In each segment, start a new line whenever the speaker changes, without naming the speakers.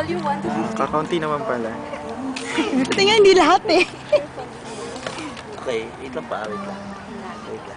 Volume 1 to 15.
Kakaunti naman pala.
Ito nga, hindi lahat eh.
Okay, wait lang pa, wait lang. Wait lang.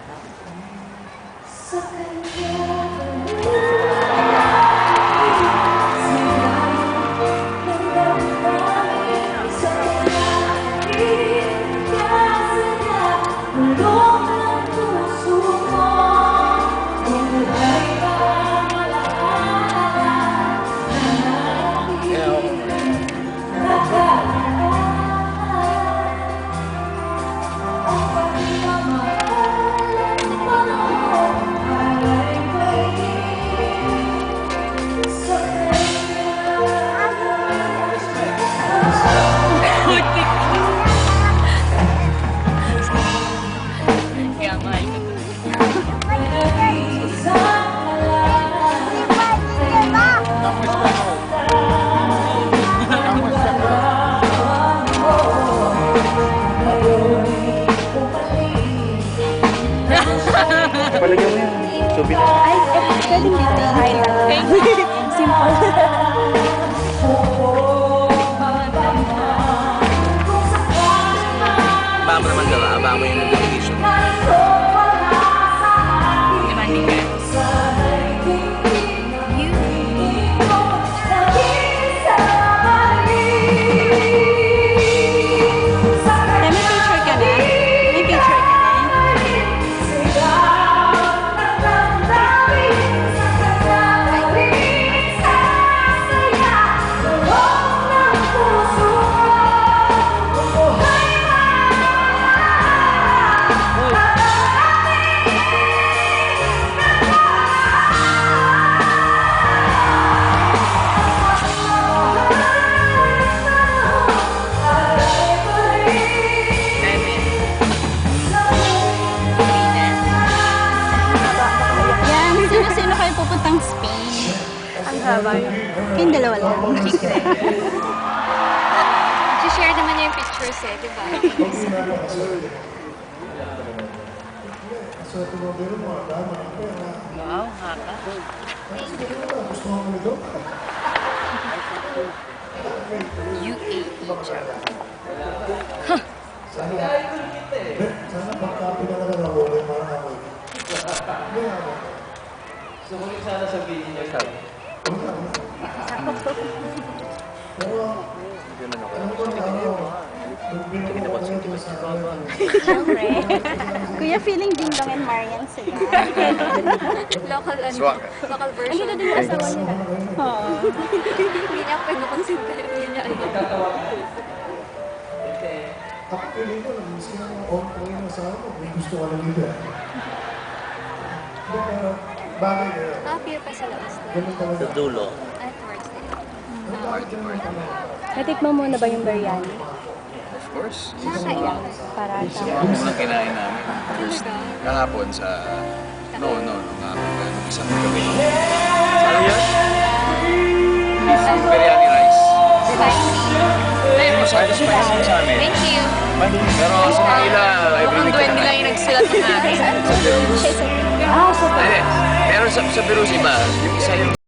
Palagyan mo yung souvenir.
Ay, pwedeng dito. Simple.
Baka mo naman gala, baka mo yung notification.
Demanding ka.
May picture ka na? May picture ka na? Yan, sino-sino kayo pupuntang Spain?
Ang haba yun.
Kayong dalawa lang.
Si-share naman niya yung pictures eh, di ba?
Wow, haka. UAE, charot.
Siyempre. Kuya, feeling Ding Dong and Marian sila.
Local,
Swak.
local version.
Andito din yung asawa nila. Oo.
Hindi niya ako pag-consider. Hindi niya ano.
Ako piling ko, nag-miss ka ng on-point ng asawa mo. May gusto ka na dito. Bagay na yun.
Appear pa sa labas na.
Ganun talaga.
Sa dulo.
At towards the end.
Natikman mo na ba yung biryani?
Of course.
Nakakaiyak.
Para sa...
Yung mga kinain namin. First,
Talaga?
kahapon sa... No, kahapon. Nung isang gabi.
Ano yun?
Biryani rice.
Spicy.
Hindi, masyado spicy sa amin.
Thank you.
Pero sa kanila, every
Ang
week
duwende
na
lang yung nagsilat ng akin.
Sa Beirut.
Ah, so
Hindi, pero sa Beirut iba, yung isa yung